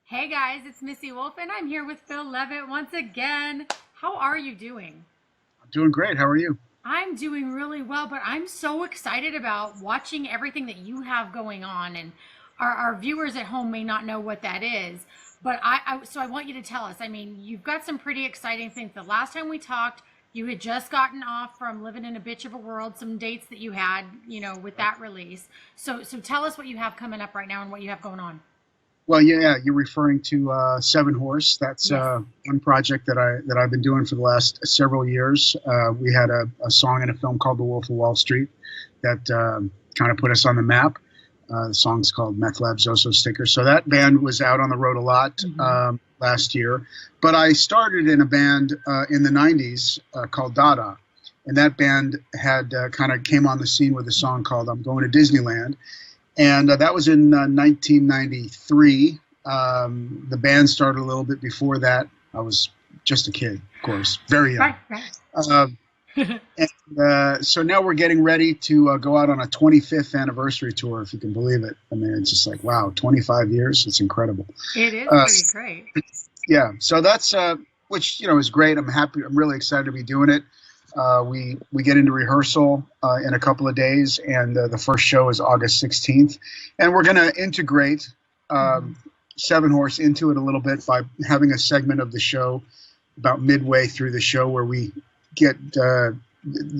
Hey guys, it's Missy Wolf, and I'm here with Phil Leavitt once again. How are you doing? I'm doing great. How are you? I'm doing really well, but I'm so excited about watching everything that you have going on. And our viewers at home may not know what that is, but I want you to tell us. I mean, you've got some pretty exciting things. The last time we talked, you had just gotten off from living in a bitch of a world, some dates that you had, with that release. So tell us what you have coming up right now and what you have going on. Well, yeah, you're referring to 7Horse. That's Yes. one project that I've been doing for the last several years. We had a song in a film called The Wolf of Wall Street that kind of put us on the map. The song's called Meth Lab Zoso Sticker. So that band was out on the road a lot Hmm. last year. But I started in a band in the '90s called Dada, and that band had kind of came on the scene with a song called "I'm Going to Disneyland." And that was in 1993. The band started a little bit before that. I was just a kid, of course, very young. Right, right. Uh, so now we're getting ready to go out on a 25th anniversary tour, if you can believe it. I mean, it's just like, wow, 25 years. It's incredible. It is Uh, pretty great. yeah, so that's which is great. I'm happy. I'm really excited to be doing it. We get into rehearsal in a couple of days, and the first show is August 16th, and we're going to integrate Hmm. um, 7Horse into it a little bit by having a segment of the show about midway through the show where we get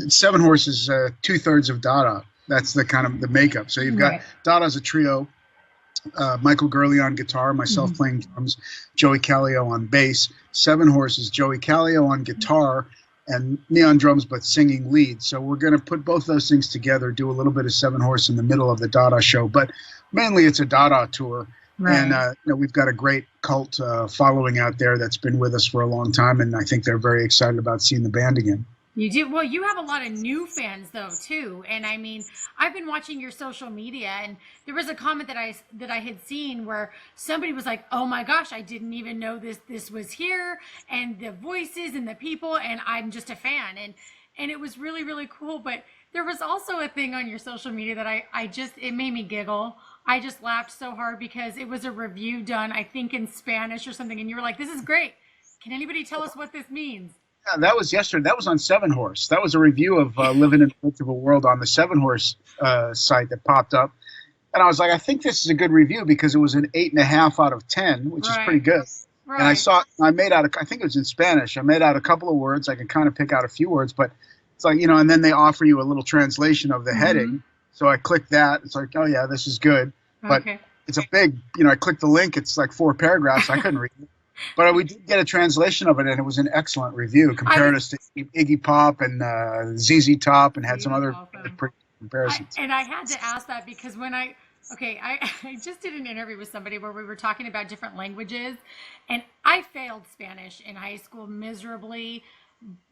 7Horse is 2/3 of Dada. That's the kind of the makeup. So you've got Right. Dada as a trio, Michael Gurley on guitar, myself Hmm. playing drums, Joey Callio on bass. 7Horse is Joey Callio on guitar and me on drums, but singing lead. So we're going to put both those things together, do a little bit of 7Horse in the middle of the Dada show, but mainly it's a Dada tour. And Right. we've got a great cult following out there that's been with us for a long time, and I think they're very excited about seeing the band again. You do. Well, you have a lot of new fans though too. And I mean, I've been watching your social media and there was a comment that I had seen where somebody was like, "Oh my gosh, I didn't even know this was here and the voices and the people and I'm just a fan." And it was really really cool, but there was also a thing on your social media that I just it made me giggle. I just laughed so hard because it was a review done, I think in Spanish or something, and you were like, "This is great. Can anybody tell us what this means?" Yeah, that was yesterday. That was on 7Horse. That was a review of Living in the Midst of a World on the 7Horse site that popped up. And I was like, I think this is a good review because it was an 8.5 out of 10, which is pretty Right. good. And Right. I made out, I think it was in Spanish. I made out a couple of words. I can kind of pick out a few words, but it's like, and then they offer you a little translation of the Mm-hmm. heading. So I clicked that. It's like, oh, yeah, this is good. But Okay. it's a big, I clicked the link. It's like 4 paragraphs. I couldn't read it. But we did get a translation of it, and it was an excellent review. I Compared was us to Iggy Pop and ZZ Top, and had he some was other awesome. pretty comparisons. And I had to ask that because I just did an interview with somebody where we were talking about different languages, and I failed Spanish in high school miserably.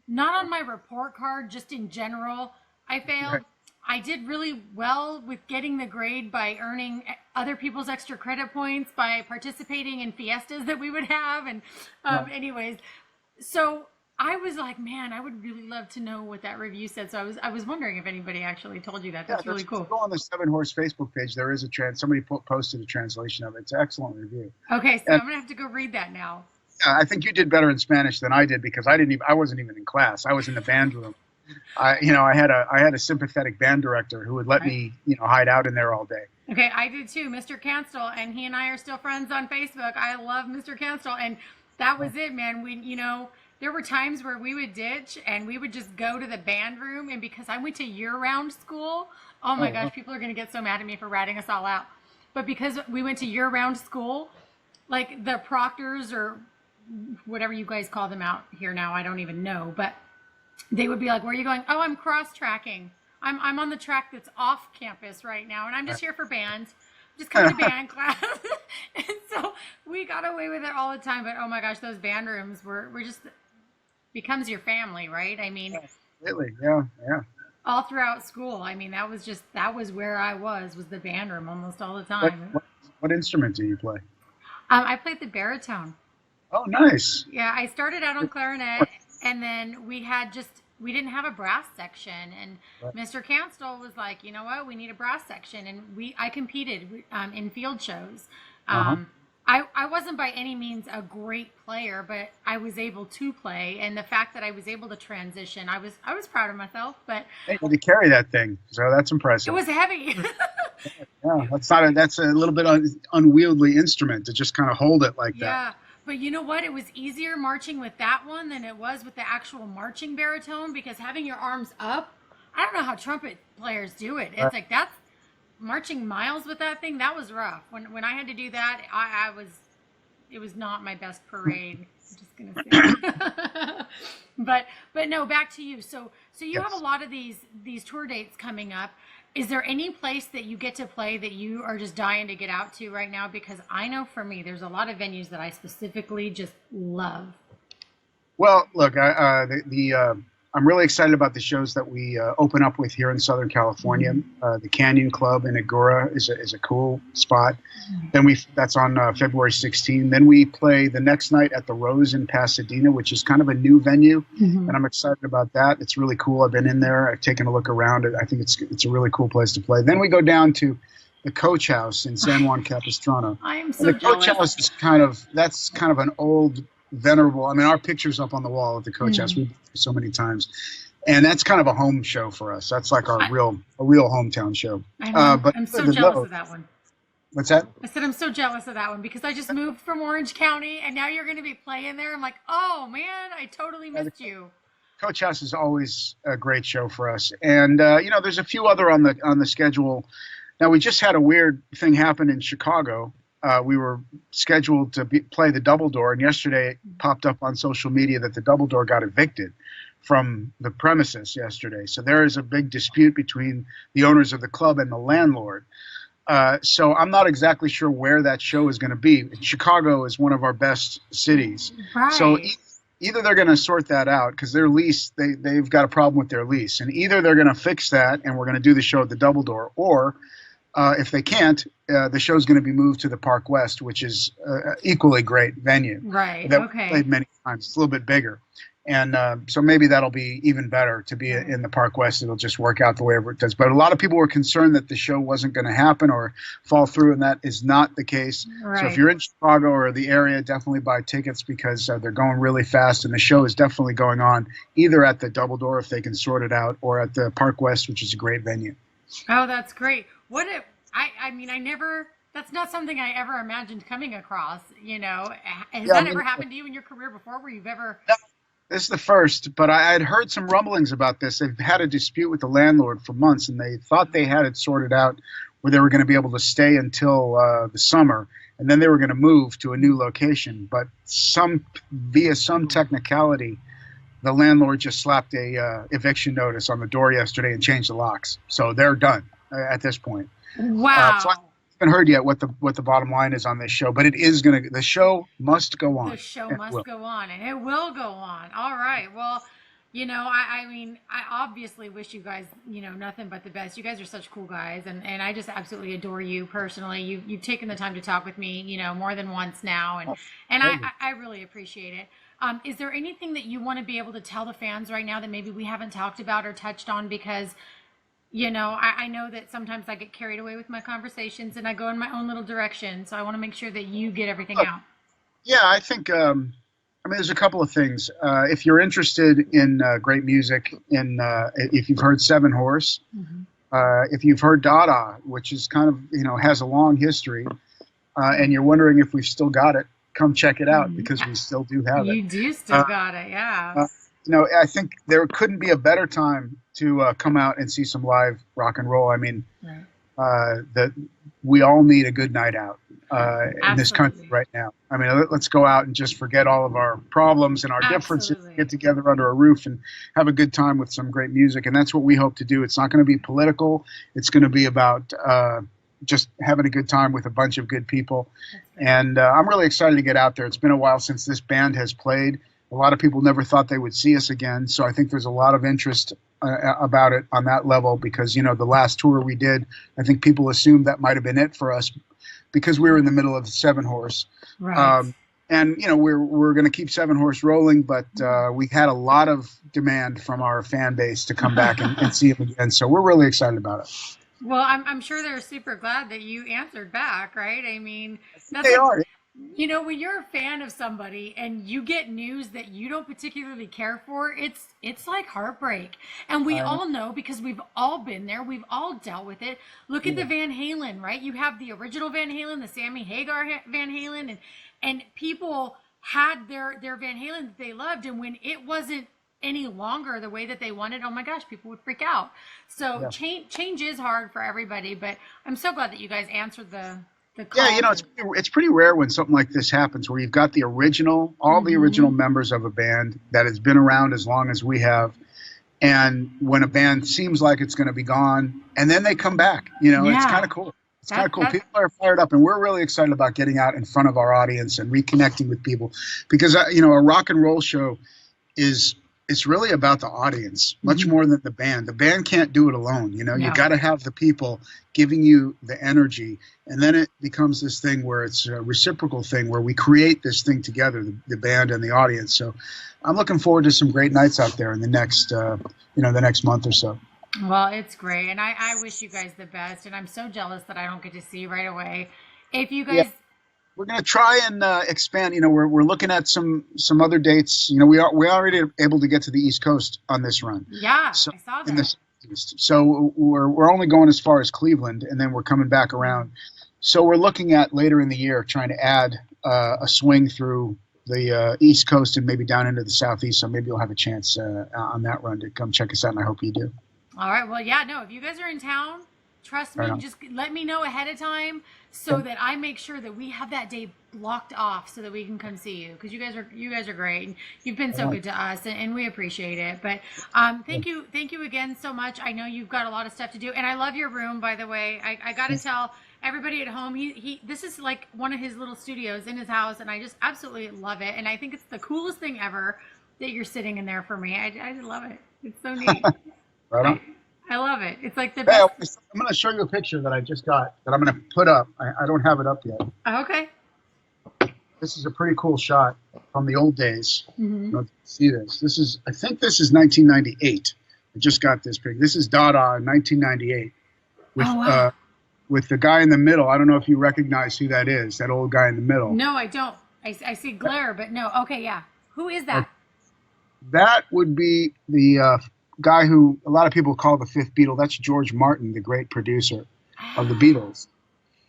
Not on my report card, just in general. I Right. failed. I did really well with getting the grade by earning other people's extra credit points by participating in fiestas that we would have. And, Right. anyways, so I was like, man, I would really love to know what that review said. So I was wondering if anybody actually told you that. Yeah, That's that's really if you cool. go on the 7Horse Facebook page. There is a somebody posted a translation of it. It's an excellent review. Okay, so And I'm gonna have to go read that now. I think you did better in Spanish than I did because I wasn't even in class. I was in the band room. I had a sympathetic band director who would let Right. me, hide out in there all day. Okay, I did too, Mr. Canstel, and he and I are still friends on Facebook. I love Mr. Canstel, and that was it, man. There were times where we would ditch and we would just go to the band room, and because I went to year-round school, oh my Oh, gosh, people are gonna get so mad at me for ratting us all out. But because we went to year-round school, like the proctors or whatever you guys call them out here now, I don't even know, but they would be like, "Where are you going?" "Oh, I'm cross tracking. I'm on the track that's off campus right now, and I'm just here for band. I'm just coming to band class." And so we got away with it all the time. But oh my gosh, those band rooms were just becomes your family, right? I mean, completely. Yeah, yeah. all throughout school. I mean, that was where I was the band room almost all the What, time. what what instrument do you play? I played the baritone. Oh, nice. Yeah, I started out on clarinet, and then we didn't have a brass section, and Mr. Canstel was like, "You know what? We need a brass section," and I competed in field shows. Uh huh. Um, I wasn't by any means a great player, but I was able to play, and the fact that I was able to transition, I was proud of myself. But Hey, to carry that thing, so that's it impressive. was heavy. Yeah, that's a little bit unwieldy instrument to just kind of hold it like that. Yeah, but you know what? It was easier marching with that one than it was with the actual marching baritone, because having your arms up, I don't know how trumpet players do it. It's like that's marching miles with that thing. That was rough. When I had to do that, I was it was not my best parade. I'm just gonna say. but no, back to you. So you have a Yes. lot of these tour dates coming up. Is there any place that you get to play that you are just dying to get out to right now? Because I know for me, there's a lot of venues that I specifically just love. Well, look, I'm really excited about the shows that we open up with here in Southern California. The Canyon Club in Agora is a cool spot. Then that's on February 16th. Then we play the next night at the Rose in Pasadena, which is kind of a new venue, Mm-hmm. and I'm excited about that. It's really cool. I've been in there. I've taken a look around it. I think it's a really cool place to play. Then we go down to the Coach House in San Juan Capistrano. I am And so the Coach jealous. House is that's kind of an old, venerable. I mean, our picture's up on the wall at the Coach House. We've been there so many times, and that's kind of a home show for us. That's like our real hometown show. I know. But I'm so other than jealous those- of that one. What's that? I said I'm so jealous of that one because I just moved from Orange County and now you're going to be playing there. I'm like, oh man, I totally missed you. Coach House is always a great show for us, and there's a few other on the schedule. Now we just had a weird thing happen in Chicago. We were scheduled to play the Double Door, and yesterday it popped up on social media that the Double Door got evicted from the premises yesterday. So there is a big dispute between the owners of the club and the landlord. So I'm not exactly sure where that show is going to be. Chicago is one of our best cities. Right. So either they're going to sort that out because their lease, they've got a problem with their lease. And either they're going to fix that and we're going to do the show at the Double Door, or if they can't, the show's going to be moved to the Park West, which is equally great venue. Right. That Okay. we've played many times. It's a little bit bigger. And so maybe that'll be even better to be in the Park West. It'll just work out the way it does. But a lot of people were concerned that the show wasn't going to happen or fall through, and that is not the case. Right. So if you're in Chicago or the area, definitely buy tickets because they're going really fast, and the show is definitely going on either at the Double Door if they can sort it out, or at the Park West, which is a great venue. Oh, that's great. What if I mean, that's not something I ever imagined coming across, Has that ever happened to you in your career before where you've ever? This is the first, but I had heard some rumblings about this. They've had a dispute with the landlord for months, and they thought they had it sorted out where they were going to be able to stay until the summer, and then they were going to move to a new location. But via some technicality, the landlord just slapped a eviction notice on the door yesterday and changed the locks. So they're done at this point. Wow. So I haven't heard yet what the bottom line is on this show, but the show must go on. The show It must will. go on, and it will go on. All right. Well, I mean, I obviously wish you guys, nothing but the best. You guys are such cool guys, and I just absolutely adore you personally. You've taken the time to talk with me, more than once now, and I really appreciate it. Is there anything that you want to be able to tell the fans right now that maybe we haven't talked about or touched on? Because I know that sometimes I get carried away with my conversations and I go in my own little direction. So I want to make sure that you get everything out. Yeah, I think, there's a couple of things. If you're interested in great music, if you've heard 7Horse, if you've heard Dada, which is kind of, has a long history, and you're wondering if we've still got it, come check it out because we still do have it. You do still got it, yeah. I think there couldn't be a better time to come out and see some live rock and roll. I mean, that we all need a good night out in this country right now. I mean, let's go out and just forget all of our problems and our differences, get together under a roof and have a good time with some great music. And that's what we hope to do. It's not going to be political. It's going to be about just having a good time with a bunch of good people. And I'm really excited to get out there. It's been a while since this band has played. A lot of people never thought they would see us again. So I think there's a lot of interest about it on that level because, the last tour we did, I think people assumed that might have been it for us because we were in the middle of 7Horse. Right. And, we're going to keep 7Horse rolling, but we had a lot of demand from our fan base to come back and see them again. So we're really excited about it. Well, I'm sure they're super glad that you answered back, right? I mean, They are. You know, when you're a fan of somebody and you get news that you don't particularly care for, it's like heartbreak. And we all know, because we've all been there, we've all dealt with it. Look at the Van Halen, right? You have the original Van Halen, the Sammy Hagar Van Halen, and people had their Van Halen that they loved, and when it wasn't any longer the way that they wanted, oh my gosh, people would freak out. So change is hard for everybody, but I'm so glad that you guys answered the call. Yeah, you know, it's pretty rare when something like this happens, where you've got the original, all the original members of a band that has been around as long as we have, and when a band seems like it's going to be gone, and then they come back, you know, it's kind of cool. It's kind of cool. People are fired up, and we're really excited about getting out in front of our audience and reconnecting with people, because you know, a rock and roll show it's really about the audience much more than the band. The band can't do it alone. You know, you got to have the people giving you the energy, and then it becomes this thing where it's a reciprocal thing where we create this thing together, the band and the audience. So I'm looking forward to some great nights out there in the next, the next month or so. Well, it's great. And I wish you guys the best. And I'm so jealous that I don't get to see you right away. If you guys... We're going to try and expand. You know, we're looking at some other dates. You know, we already able to get to the East Coast on this run. Yeah, so, I saw that. In the East. So we're only going as far as Cleveland, and then we're coming back around. So we're looking at later in the year trying to add a swing through the East Coast and maybe down into the Southeast. So maybe you'll have a chance on that run to come check us out, and I hope you do. All right. Well, yeah, no, if you guys are in town, trust me, just let me know ahead of time so that I make sure that we have that day blocked off so that we can come see you, because you guys are great, and you've been so good to us, and we appreciate it. But thank you again so much. I know you've got a lot of stuff to do, and I love your room, by the way. I got to tell everybody at home, this is like one of his little studios in his house, and I just absolutely love it, and I think it's the coolest thing ever that you're sitting in there for me. I just love it. It's so neat. Right on. I love it. It's like the best. I'm going to show you a picture that I just got that I'm going to put up. I don't have it up yet. Okay. This is a pretty cool shot from the old days. See this. I think this is 1998. I just got this picture. This is Dada in 1998 with the guy in the middle. I don't know if you recognize who that is, that old guy in the middle. No, I don't. I see glare, but no. Okay, yeah. Who is that? That would be the guy who a lot of people call the fifth Beatle. That's George Martin, the great producer of the Beatles.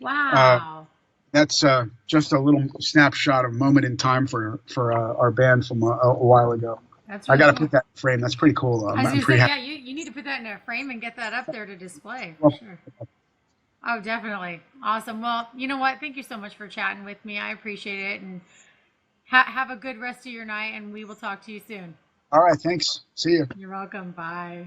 Wow. That's just a little snapshot of moment in time for our band from a while ago. That's really I got to put that in a frame. That's pretty cool, though. I'm pretty happy. Yeah, you need to put that in a frame and get that up there to display. For sure. Oh, definitely. Awesome. Well, you know what? Thank you so much for chatting with me. I appreciate it. And have a good rest of your night, and we will talk to you soon. All right. Thanks. See you. You're welcome. Bye.